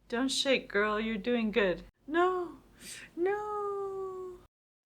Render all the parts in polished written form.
Don't shake, girl. You're doing good. No. No.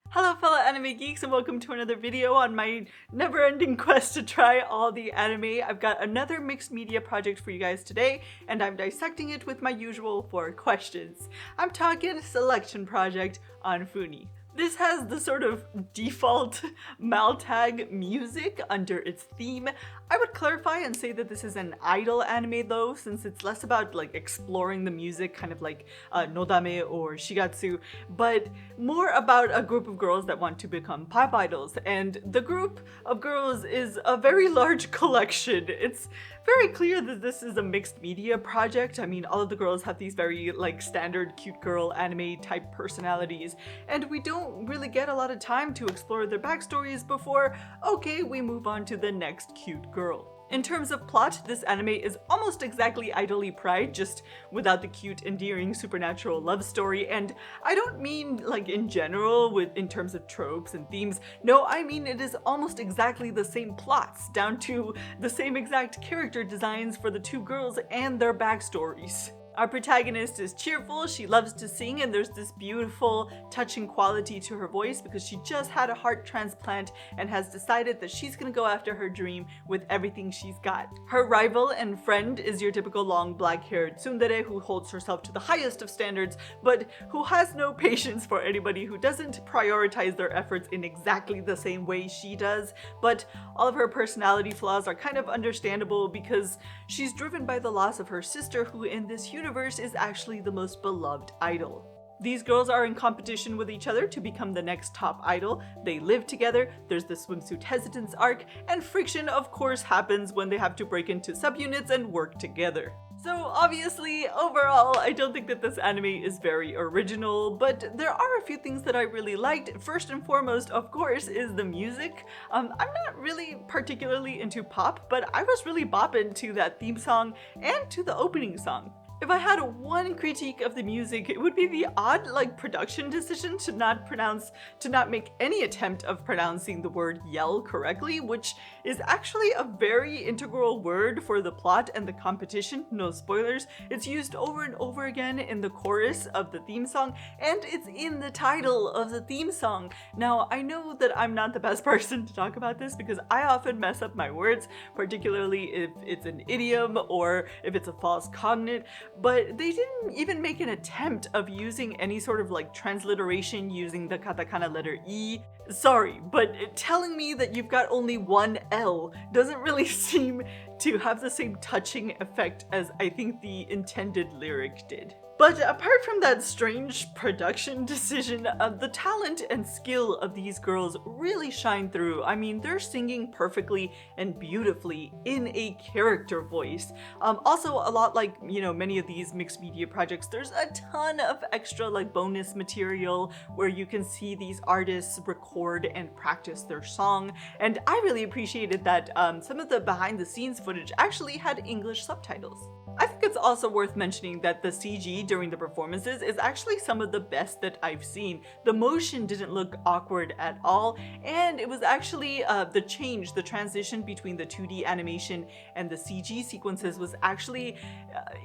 Hello, fellow anime geeks, and welcome to another video on my never-ending quest to try all the anime. I've got another mixed media project for you guys today, and I'm dissecting it with my usual 4 questions. I'm talking Selection Project on Funi. This has the sort of default Maltag music under its theme. I would clarify and say that this is an idol anime though, since it's less about like exploring the music, kind of like Nodame or Shigatsu, but more about a group of girls that want to become pop idols. And the group of girls is a very large collection. It's very clear that this is a mixed media project. I mean, all of the girls have these very like standard cute girl anime type personalities, and we don't really get a lot of time to explore their backstories before, okay, we move on to the next cute girl. In terms of plot, this anime is almost exactly Idoly Pride, just without the cute, endearing, supernatural love story. And I don't mean like in general in terms of tropes and themes. No, I mean it is almost exactly the same plots, down to the same exact character designs for the 2 girls and their backstories. Our protagonist is cheerful, she loves to sing, and there's this beautiful, touching quality to her voice because she just had a heart transplant and has decided that she's gonna go after her dream with everything she's got. Her rival and friend is your typical long black-haired tsundere who holds herself to the highest of standards, but who has no patience for anybody who doesn't prioritize their efforts in exactly the same way she does. But all of her personality flaws are kind of understandable because she's driven by the loss of her sister, who in this universe is actually the most beloved idol. These girls are in competition with each other to become the next top idol. They live together, there's the swimsuit hesitance arc, and friction of course happens when they have to break into subunits and work together. So obviously, overall, I don't think that this anime is very original, but there are a few things that I really liked. First and foremost, of course, is the music. I'm not really particularly into pop, but I was really bopping to that theme song and to the opening song. If I had one critique of the music, it would be the odd production decision to not make any attempt of pronouncing the word yell correctly, which is actually a very integral word for the plot and the competition. No spoilers. It's used over and over again in the chorus of the theme song, and it's in the title of the theme song. Now, I know that I'm not the best person to talk about this because I often mess up my words, particularly if it's an idiom or if it's a false cognate. But they didn't even make an attempt of using any sort of transliteration using the katakana letter E. Sorry, but telling me that you've got only one L doesn't really seem to have the same touching effect as I think the intended lyric did. But apart from that strange production decision, the talent and skill of these girls really shine through. I mean, they're singing perfectly and beautifully in a character voice. Also, a lot like, many of these mixed media projects, there's a ton of extra bonus material where you can see these artists record and practice their song. And I really appreciated that some of the behind the scenes footage actually had English subtitles. I think it's also worth mentioning that the CG during the performances is actually some of the best that I've seen. The motion didn't look awkward at all, and it was actually the transition between the 2D animation and the CG sequences was actually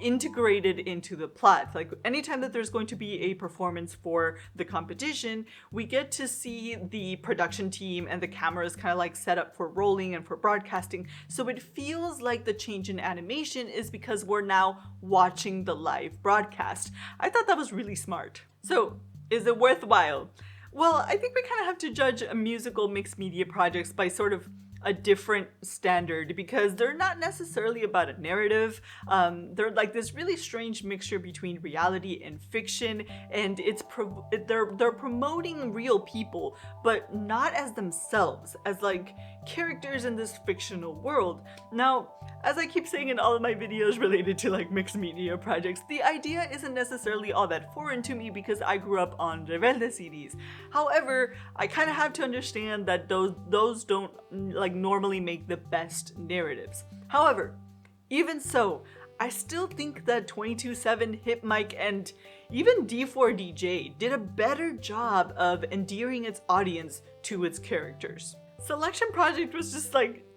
integrated into the plot. Anytime that there's going to be a performance for the competition, we get to see the production team and the cameras kind of set up for rolling and for broadcasting, so it feels like the change in animation is because we're now watching the live broadcast. I thought that was really smart. So, is it worthwhile? Well, I think we kind of have to judge musical mixed media projects by sort of a different standard because they're not necessarily about a narrative. They're this really strange mixture between reality and fiction, and they're promoting real people, but not as themselves, as characters in this fictional world. Now, as I keep saying in all of my videos related to mixed media projects, the idea isn't necessarily all that foreign to me because I grew up on Rebelde series. However, I kind of have to understand that those don't normally make the best narratives. However, even so, I still think that 22/7, Hip Mic, and even D4DJ did a better job of endearing its audience to its characters. Selection Project was just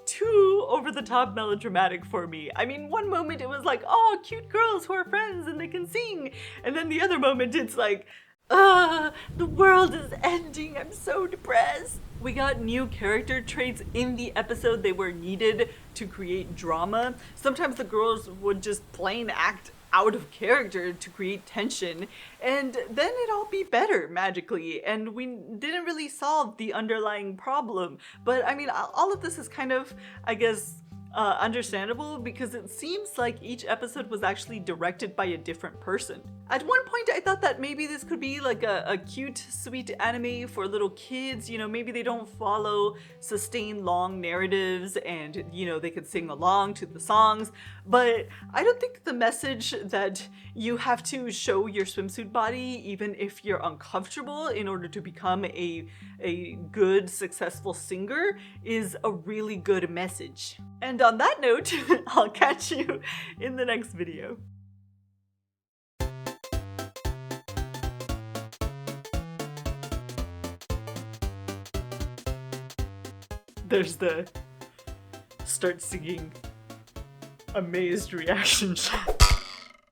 too over-the-top melodramatic for me. I mean, one moment it was like, oh, cute girls who are friends and they can sing. And then the other moment it's like, the world is ending, I'm so depressed. We got new character traits in the episode. They were needed to create drama. Sometimes the girls would just plain act out of character to create tension, and then it'd all be better magically, and we didn't really solve the underlying problem. But I mean, all of this is kind of, I guess, understandable because it seems like each episode was actually directed by a different person. At one point I thought that maybe this could be like a cute, sweet anime for little kids, you know, maybe they don't follow sustained long narratives and, you know, they could sing along to the songs, but I don't think the message that you have to show your swimsuit body even if you're uncomfortable in order to become a good, successful singer is a really good message. And on that note, I'll catch you in the next video. There's the start singing amazed reaction shot.